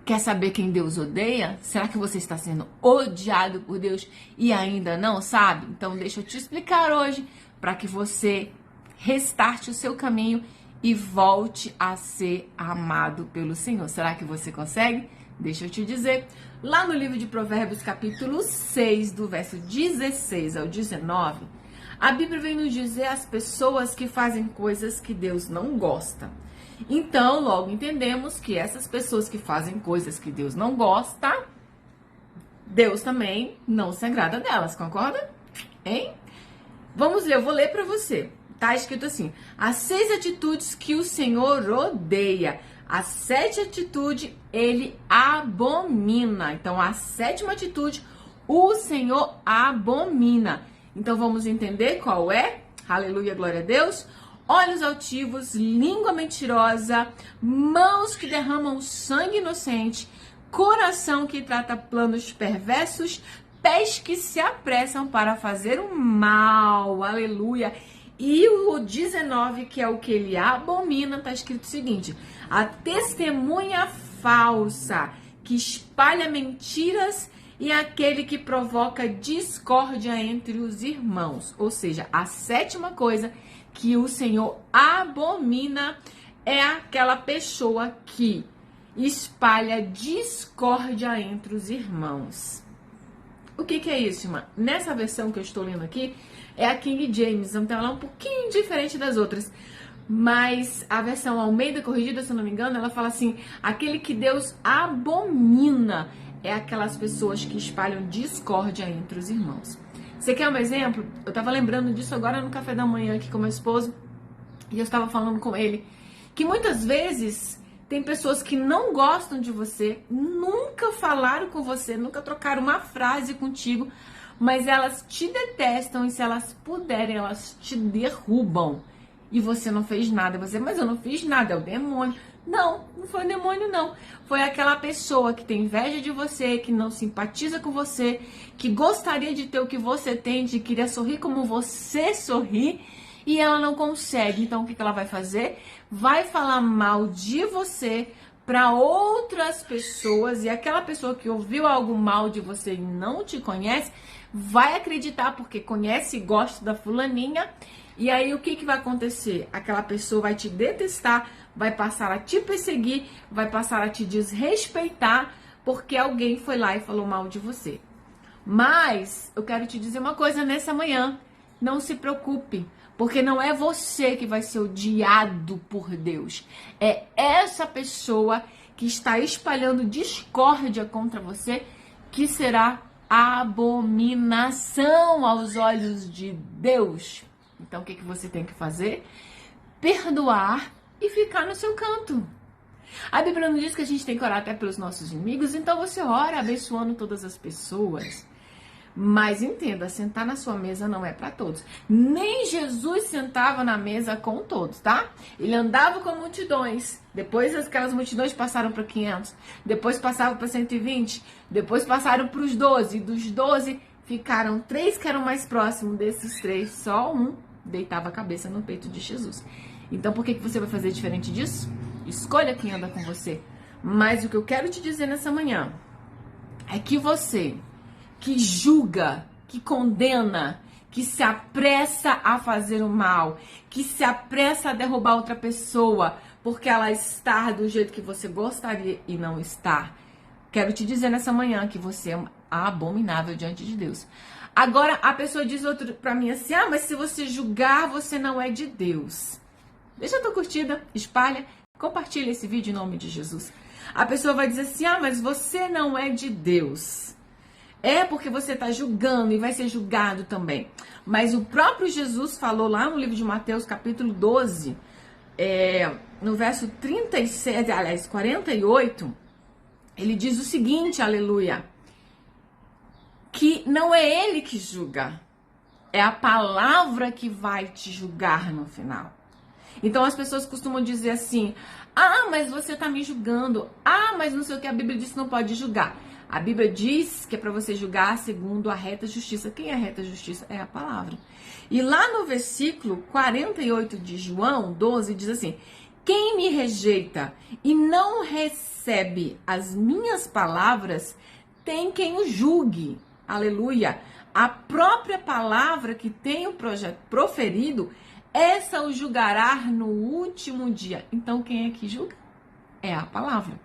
Quer saber quem Deus odeia? Será que você está sendo odiado por Deus e ainda não sabe? Então deixa eu te explicar hoje para que você restarte o seu caminho e volte a ser amado pelo Senhor. Será que você consegue? Deixa eu te dizer. Lá no livro de Provérbios, capítulo 6, do verso 16 ao 19, a Bíblia vem nos dizer as pessoas que fazem coisas que Deus não gosta. Então, logo entendemos que essas pessoas que fazem coisas que Deus não gosta, Deus também não se agrada delas, concorda? Hein? Vamos ler, eu vou ler para você. Tá escrito assim: as 6 atitudes que o Senhor odeia, a 7ª atitude ele abomina. Então, a 7ª atitude o Senhor abomina. Então, vamos entender qual é? Aleluia, glória a Deus. Olhos altivos, língua mentirosa, mãos que derramam sangue inocente, coração que trata planos perversos, pés que se apressam para fazer o mal. Aleluia. E o 19, que é o que ele abomina, está escrito o seguinte: a testemunha falsa, que espalha mentiras, e aquele que provoca discórdia entre os irmãos. Ou seja, a 7ª coisa que o Senhor abomina é aquela pessoa que espalha discórdia entre os irmãos. O que é isso, irmã? Nessa versão que eu estou lendo aqui, é a King James, então ela é um pouquinho diferente das outras. Mas a versão Almeida Corrigida, se eu não me engano, ela fala assim: aquele que Deus abomina é aquelas pessoas que espalham discórdia entre os irmãos. Você quer um exemplo? Eu estava lembrando disso agora no café da manhã aqui com meu esposo, e eu estava falando com ele que muitas vezes tem pessoas que não gostam de você, nunca falaram com você, nunca trocaram uma frase contigo, mas elas te detestam e se elas puderem, elas te derrubam. E você não fez nada. Você, mas eu não fiz nada, é o demônio. Não, não foi o demônio, não. Foi aquela pessoa que tem inveja de você, que não simpatiza com você, que gostaria de ter o que você tem, de querer sorrir como você sorri, e ela não consegue. Então, o que ela vai fazer? Vai falar mal de você para outras pessoas, e aquela pessoa que ouviu algo mal de você e não te conhece, vai acreditar porque conhece e gosta da fulaninha. E aí o que vai acontecer? Aquela pessoa vai te detestar, vai passar a te perseguir, vai passar a te desrespeitar, porque alguém foi lá e falou mal de você. Mas eu quero te dizer uma coisa nessa manhã: não se preocupe, porque não é você que vai ser odiado por Deus. É essa pessoa que está espalhando discórdia contra você que será abominação aos olhos de Deus. Então, o que você tem que fazer? Perdoar e ficar no seu canto. A Bíblia não diz que a gente tem que orar até pelos nossos inimigos, então você ora abençoando todas as pessoas. Mas entenda, sentar na sua mesa não é para todos. Nem Jesus sentava na mesa com todos, tá? Ele andava com multidões. Depois aquelas multidões passaram para 500. Depois passavam para 120. Depois passaram para os 12. Dos 12 ficaram 3 que eram mais próximos. Desses 3, só um deitava a cabeça no peito de Jesus. Então, por que você vai fazer diferente disso? Escolha quem anda com você. Mas o que eu quero te dizer nessa manhã é que você que julga, que condena, que se apressa a fazer o mal, que se apressa a derrubar outra pessoa porque ela está do jeito que você gostaria e não está, quero te dizer nessa manhã que você é abominável diante de Deus. Agora, a pessoa diz outro pra mim assim: ah, mas se você julgar, você não é de Deus. Deixa a tua curtida, espalha, compartilha esse vídeo em nome de Jesus. A pessoa vai dizer assim: ah, mas você não é de Deus. É porque você está julgando e vai ser julgado também. Mas o próprio Jesus falou lá no livro de Mateus, capítulo 12, no verso 37, aliás, 48, ele diz o seguinte, aleluia, que não é ele que julga, é a palavra que vai te julgar no final. Então as pessoas costumam dizer assim: ah, mas você está me julgando, ah, mas não sei o que, a Bíblia diz que não pode julgar. A Bíblia diz que é para você julgar segundo a reta justiça. Quem é a reta justiça? É a palavra. E lá no versículo 48 de João 12 diz assim: Quem me rejeita e não recebe as minhas palavras, tem quem o julgue. Aleluia! A própria palavra que tenho proferido, essa o julgará no último dia. Então, quem é que julga? É a palavra.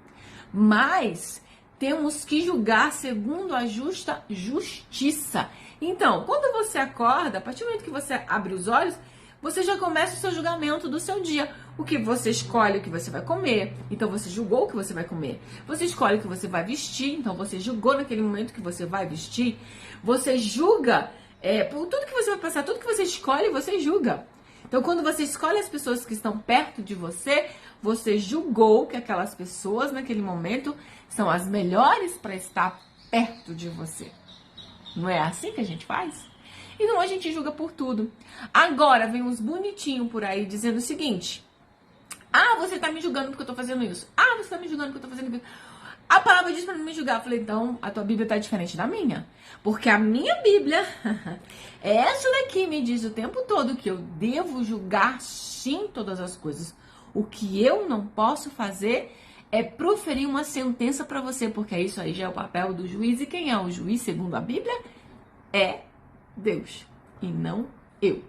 Mas temos que julgar segundo a justa justiça. Então, quando você acorda, a partir do momento que você abre os olhos, você já começa o seu julgamento do seu dia. O que você escolhe, o que você vai comer. Então, você julgou o que você vai comer. Você escolhe o que você vai vestir. Então, você julgou naquele momento que você vai vestir. Você julga por tudo que você vai passar, tudo que você escolhe, você julga. Então, quando você escolhe as pessoas que estão perto de você, você julgou que aquelas pessoas, naquele momento, são as melhores para estar perto de você. Não é assim que a gente faz? Então, a gente julga por tudo. Agora, vem uns bonitinhos por aí dizendo o seguinte: ah, você tá me julgando porque eu tô fazendo isso. Ah, você tá me julgando porque eu tô fazendo isso. A palavra diz pra não me julgar. Eu falei, então, a tua Bíblia tá diferente da minha. Porque a minha Bíblia, essa daqui me diz o tempo todo que eu devo julgar sim todas as coisas. O que eu não posso fazer é proferir uma sentença pra você, porque isso aí já é o papel do juiz. E quem é o juiz, segundo a Bíblia? É Deus e não eu.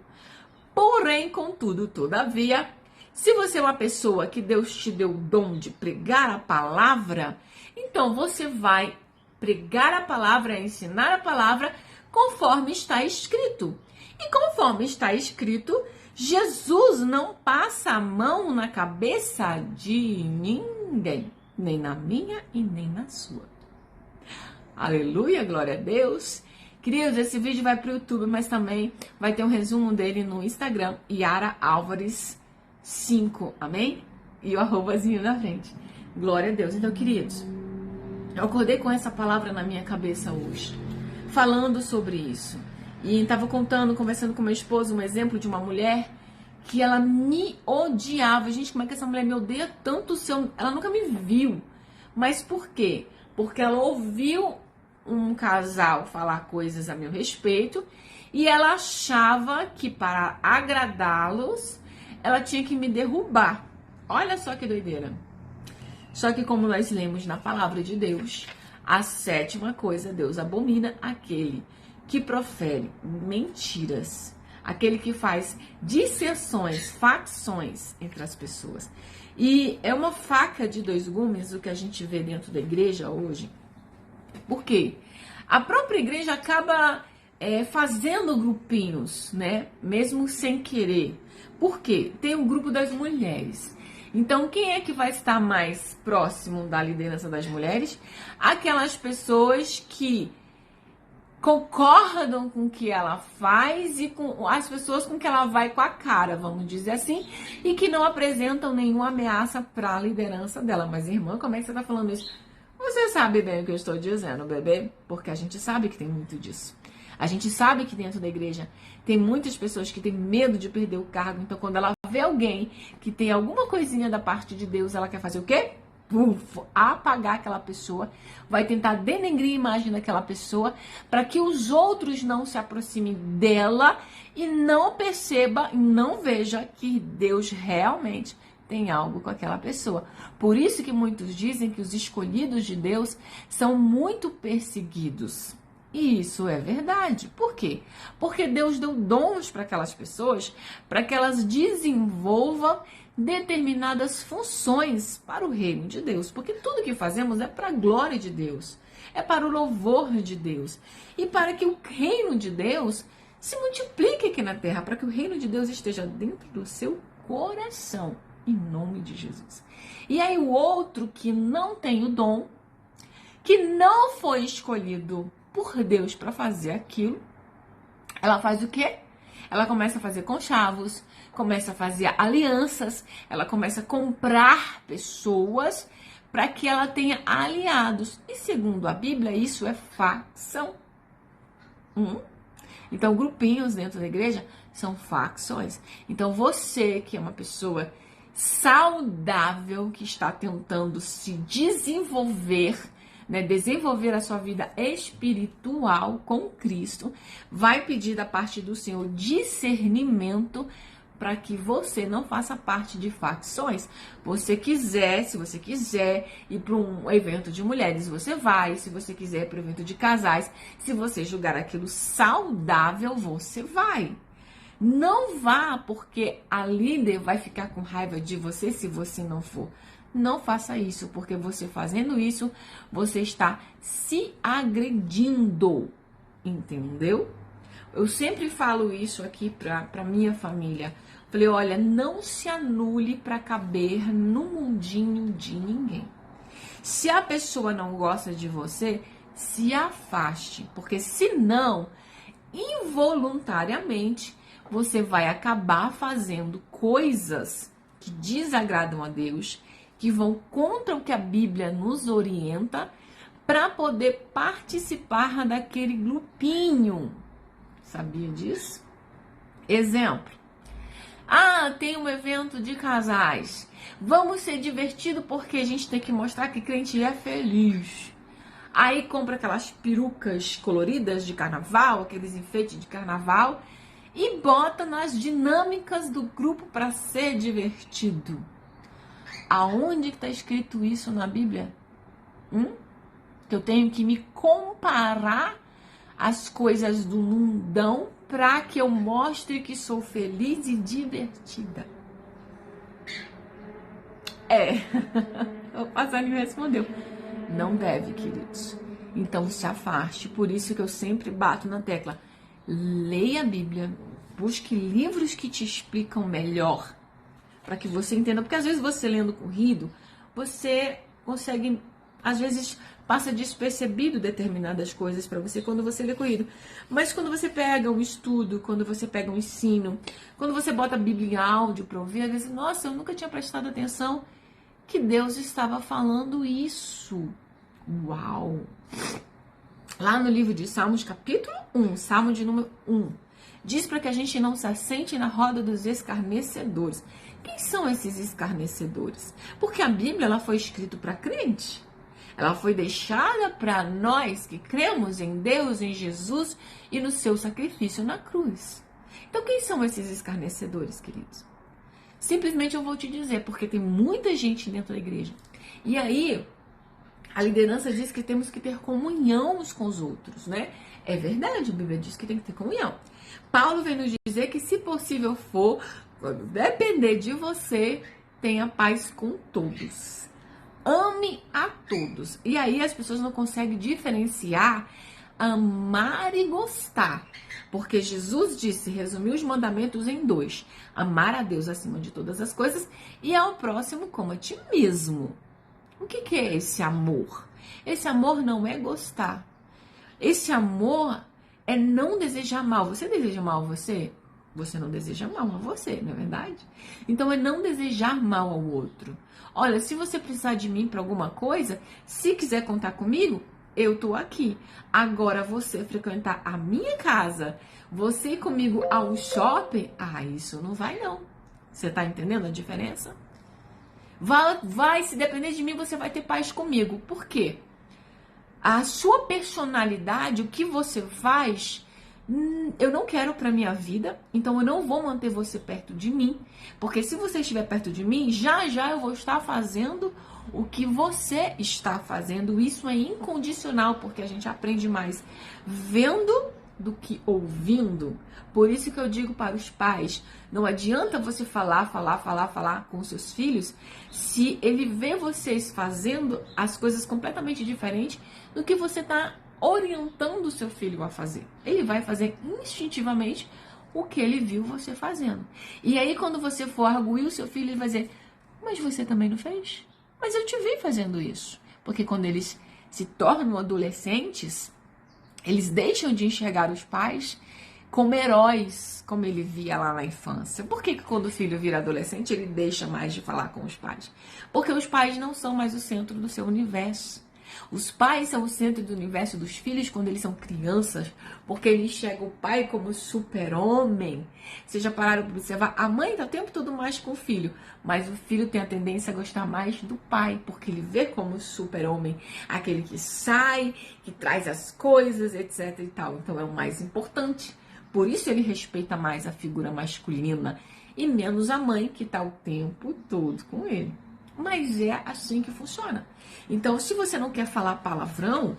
Porém, contudo, todavia, se você é uma pessoa que Deus te deu o dom de pregar a palavra, então você vai pregar a palavra, ensinar a palavra conforme está escrito. E conforme está escrito, Jesus não passa a mão na cabeça de ninguém, nem na minha e nem na sua. Aleluia, glória a Deus. Queridos, esse vídeo vai para o YouTube, mas também vai ter um resumo dele no Instagram, Yara Álvares 5, amém? E o arrobazinho na frente. Glória a Deus. Então, queridos, eu acordei com essa palavra na minha cabeça hoje, falando sobre isso. E estava conversando com meu esposo, um exemplo de uma mulher que ela me odiava. Gente, como é que essa mulher me odeia tanto? Ela nunca me viu. Mas por quê? Porque ela ouviu um casal falar coisas a meu respeito e ela achava que para agradá-los ela tinha que me derrubar. Olha só que doideira. Só que como nós lemos na palavra de Deus, a sétima coisa, Deus abomina aquele que profere mentiras, aquele que faz dissensões, facções entre as pessoas. E é uma faca de dois gumes o que a gente vê dentro da igreja hoje. Por quê? A própria igreja acaba fazendo grupinhos, né? Mesmo sem querer. Por quê? Tem o grupo das mulheres. Então, quem é que vai estar mais próximo da liderança das mulheres? Aquelas pessoas que concordam com o que ela faz e com as pessoas com que ela vai com a cara, vamos dizer assim, e que não apresentam nenhuma ameaça para a liderança dela. Mas, irmã, como é que você está falando isso? Você sabe bem o que eu estou dizendo, bebê, porque a gente sabe que tem muito disso. A gente sabe que dentro da igreja tem muitas pessoas que têm medo de perder o cargo. Então, quando ela vê alguém que tem alguma coisinha da parte de Deus, ela quer fazer o quê? Apagar aquela pessoa, vai tentar denegrir a imagem daquela pessoa para que os outros não se aproximem dela e não perceba e não veja que Deus realmente tem algo com aquela pessoa. Por isso que muitos dizem que os escolhidos de Deus são muito perseguidos. E isso é verdade. Por quê? Porque Deus deu dons para aquelas pessoas, para que elas desenvolvam determinadas funções para o reino de Deus. Porque tudo que fazemos é para a glória de Deus, é para o louvor de Deus e para que o reino de Deus se multiplique aqui na terra, para que o reino de Deus esteja dentro do seu coração, em nome de Jesus. E aí o outro que não tem o dom, que não foi escolhido por Deus para fazer aquilo, ela faz o quê? Ela começa a fazer conchavos, começa a fazer alianças, ela começa a comprar pessoas para que ela tenha aliados. E segundo a Bíblia, isso é facção. Então, grupinhos dentro da igreja são facções. Então, você que é uma pessoa saudável, que está tentando se desenvolver, né, desenvolver a sua vida espiritual com Cristo, vai pedir da parte do Senhor discernimento para que você não faça parte de facções. Se você quiser ir para um evento de mulheres, você vai. Se você quiser ir para um evento de casais, se você julgar aquilo saudável, você vai. Não vá porque a líder vai ficar com raiva de você se você não for. Não faça isso, porque você fazendo isso, você está se agredindo, entendeu? Eu sempre falo isso aqui para minha família. Falei, olha, não se anule para caber no mundinho de ninguém. Se a pessoa não gosta de você, se afaste, porque senão, involuntariamente, você vai acabar fazendo coisas que desagradam a Deus, que vão contra o que a Bíblia nos orienta, para poder participar daquele grupinho. Sabia disso? Exemplo. Tem um evento de casais. Vamos ser divertidos porque a gente tem que mostrar que crente é feliz. Aí compra aquelas perucas coloridas de carnaval, aqueles enfeites de carnaval, e bota nas dinâmicas do grupo para ser divertido. Aonde está escrito isso na Bíblia? Que eu tenho que me comparar às coisas do mundão para que eu mostre que sou feliz e divertida. O passarinho respondeu. Não deve, queridos. Então se afaste. Por isso que eu sempre bato na tecla. Leia a Bíblia. Busque livros que te explicam melhor. Para que você entenda. Porque às vezes você lendo corrido, você consegue, às vezes passa despercebido determinadas coisas para você quando você lê corrido. Mas quando você pega um estudo, quando você pega um ensino, quando você bota a Bíblia em áudio para ouvir, às vezes, nossa, eu nunca tinha prestado atenção que Deus estava falando isso. Uau! Lá no livro de Salmos, capítulo 1, Salmo de número 1, diz para que a gente não se assente na roda dos escarnecedores. Quem são esses escarnecedores? Porque a Bíblia ela foi escrita para crente. Ela foi deixada para nós que cremos em Deus, em Jesus e no seu sacrifício na cruz. Então, quem são esses escarnecedores, queridos? Simplesmente eu vou te dizer, porque tem muita gente dentro da igreja. E aí, a liderança diz que temos que ter comunhão uns com os outros, né? É verdade, a Bíblia diz que tem que ter comunhão. Paulo vem nos dizer que, se possível for, quando depender de você, tenha paz com todos. Ame a todos. E aí as pessoas não conseguem diferenciar amar e gostar. Porque Jesus disse, resumiu os mandamentos em 2. Amar a Deus acima de todas as coisas e ao próximo como a ti mesmo. O que é esse amor? Esse amor não é gostar. Esse amor é não desejar mal. Você deseja mal a você? Você não deseja mal a você, não é verdade? Então é não desejar mal ao outro. Olha, se você precisar de mim para alguma coisa, se quiser contar comigo, eu tô aqui. Agora você frequentar a minha casa, você ir comigo ao shopping, isso não vai não. Você tá entendendo a diferença? Vai, se depender de mim, você vai ter paz comigo. Por quê? A sua personalidade, o que você faz, eu não quero para minha vida, então eu não vou manter você perto de mim, porque se você estiver perto de mim, já eu vou estar fazendo o que você está fazendo. Isso é incondicional, porque a gente aprende mais vendo do que ouvindo. Por isso que eu digo para os pais, não adianta você falar com seus filhos se ele vê vocês fazendo as coisas completamente diferentes do que você está orientando o seu filho a fazer. Ele vai fazer instintivamente o que ele viu você fazendo. E aí, quando você for arguir o seu filho, ele vai dizer, mas você também não fez? Mas eu te vi fazendo isso. Porque quando eles se tornam adolescentes, eles deixam de enxergar os pais como heróis, como ele via lá na infância. Por que quando o filho vira adolescente, ele deixa mais de falar com os pais? Porque os pais não são mais o centro do seu universo. Os pais são o centro do universo dos filhos quando eles são crianças, porque eles enxergam o pai como super-homem. Vocês já pararam para observar? A mãe está o tempo todo mais com o filho, mas o filho tem a tendência a gostar mais do pai, porque ele vê como super-homem, aquele que sai, que traz as coisas, etc e tal. Então é o mais importante. Por isso ele respeita mais a figura masculina e menos a mãe que está o tempo todo com ele. Mas é assim que funciona. Então, se você não quer falar palavrão,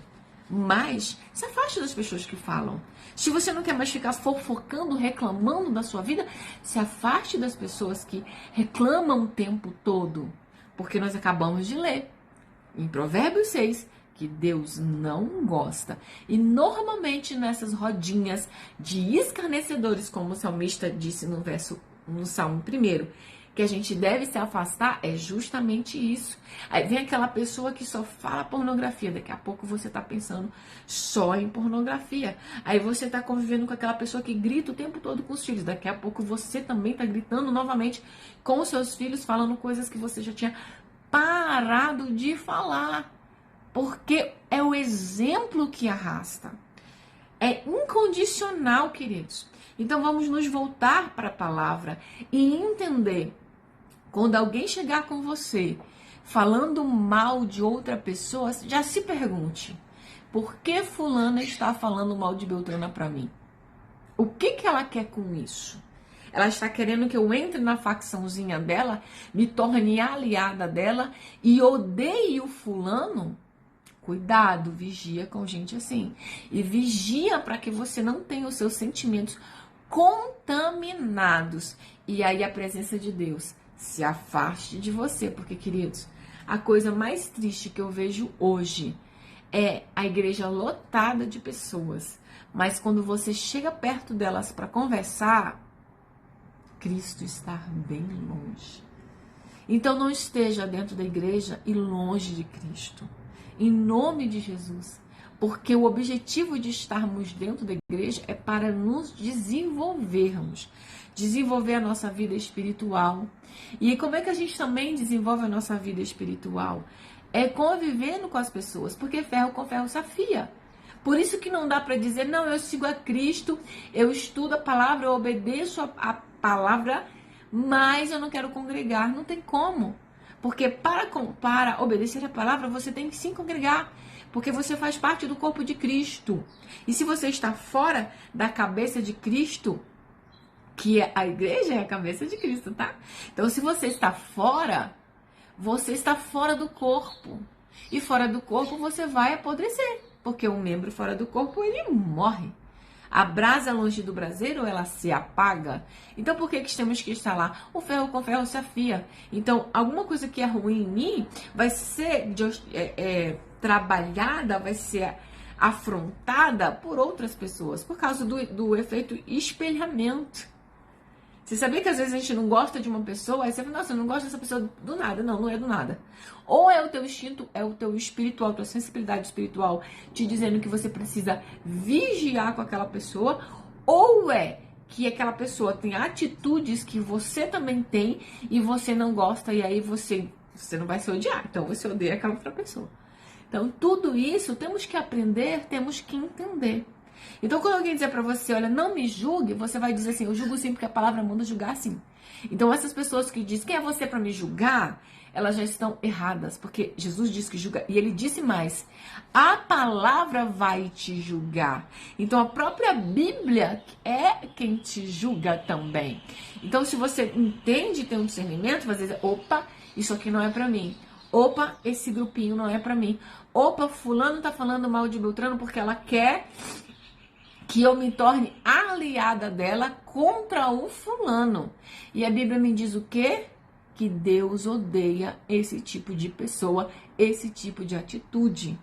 mas se afaste das pessoas que falam. Se você não quer mais ficar fofocando, reclamando da sua vida, se afaste das pessoas que reclamam o tempo todo. Porque nós acabamos de ler em Provérbios 6 que Deus não gosta. E normalmente nessas rodinhas de escarnecedores, como o salmista disse no Salmo 1, que a gente deve se afastar, é justamente isso. Aí vem aquela pessoa que só fala pornografia, daqui a pouco você tá pensando só em pornografia. Aí você tá convivendo com aquela pessoa que grita o tempo todo com os filhos, daqui a pouco você também tá gritando novamente com os seus filhos, falando coisas que você já tinha parado de falar. Porque é o exemplo que arrasta. É incondicional, queridos. Então vamos nos voltar para a palavra e entender. Quando alguém chegar com você falando mal de outra pessoa, já se pergunte: por que fulana está falando mal de Beltrana para mim? O que ela quer com isso? Ela está querendo que eu entre na facçãozinha dela, me torne aliada dela e odeie o fulano? Cuidado, vigia com gente assim. E vigia para que você não tenha os seus sentimentos contaminados. E aí a presença de Deus se afaste de você. Porque, queridos, a coisa mais triste que eu vejo hoje é a igreja lotada de pessoas. Mas quando você chega perto delas para conversar, Cristo está bem longe. Então não esteja dentro da igreja e longe de Cristo. Em nome de Jesus. Porque o objetivo de estarmos dentro da igreja é para nos desenvolvermos. Desenvolver a nossa vida espiritual. E como é que a gente também desenvolve a nossa vida espiritual? É convivendo com as pessoas. Porque ferro com ferro se afia. Por isso que não dá para dizer, não, eu sigo a Cristo, eu estudo a palavra, eu obedeço a palavra, mas eu não quero congregar. Não tem como. Porque para obedecer a palavra, você tem que sim congregar. Porque você faz parte do corpo de Cristo. E se você está fora da cabeça de Cristo, que é a igreja é a cabeça de Cristo, tá? Então, se você está fora do corpo. E fora do corpo, você vai apodrecer. Porque um membro fora do corpo, ele morre. A brasa longe do braseiro, ela se apaga. Então, por que temos que estar lá? O ferro com ferro se afia. Então, alguma coisa que é ruim em mim vai ser trabalhada, vai ser afrontada por outras pessoas. Por causa do efeito espelhamento. Você sabia que às vezes a gente não gosta de uma pessoa, aí você fala, nossa, eu não gosto dessa pessoa do nada. Não, não é do nada. Ou é o teu instinto, é o teu espiritual, a tua sensibilidade espiritual te dizendo que você precisa vigiar com aquela pessoa, ou é que aquela pessoa tem atitudes que você também tem e você não gosta, e aí você não vai se odiar, então você odeia aquela outra pessoa. Então, tudo isso temos que aprender, temos que entender. Então, quando alguém dizer pra você, olha, não me julgue, você vai dizer assim, eu julgo sim porque a palavra manda julgar sim. Então, essas pessoas que dizem, quem é você pra me julgar? Elas já estão erradas, porque Jesus disse que julga, e ele disse mais, a palavra vai te julgar. Então, a própria Bíblia é quem te julga também. Então, se você entende, tem um discernimento, vai dizer, opa, isso aqui não é pra mim. Opa, esse grupinho não é pra mim. Opa, fulano tá falando mal de Beltrano porque ela quer que eu me torne aliada dela contra o fulano. E a Bíblia me diz o quê? Que Deus odeia esse tipo de pessoa, esse tipo de atitude.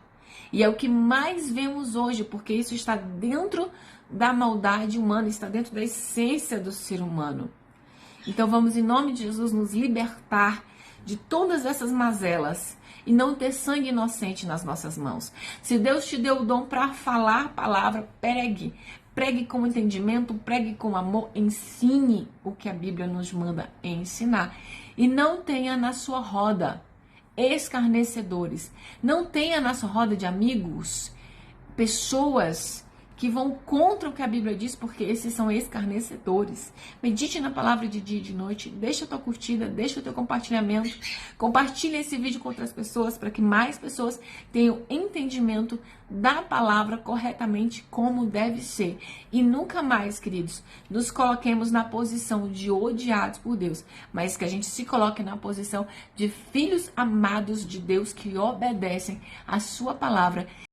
E é o que mais vemos hoje, porque isso está dentro da maldade humana, está dentro da essência do ser humano. Então vamos, em nome de Jesus, nos libertar de todas essas mazelas e não ter sangue inocente nas nossas mãos. Se Deus te deu o dom para falar a palavra, pregue. Pregue com entendimento, pregue com amor, ensine o que a Bíblia nos manda ensinar. E não tenha na sua roda escarnecedores. Não tenha na sua roda de amigos pessoas que vão contra o que a Bíblia diz, porque esses são escarnecedores. Medite na palavra de dia e de noite, deixa a tua curtida, deixa o teu compartilhamento, compartilha esse vídeo com outras pessoas para que mais pessoas tenham entendimento da palavra corretamente como deve ser. E nunca mais, queridos, nos coloquemos na posição de odiados por Deus, mas que a gente se coloque na posição de filhos amados de Deus que obedecem a sua palavra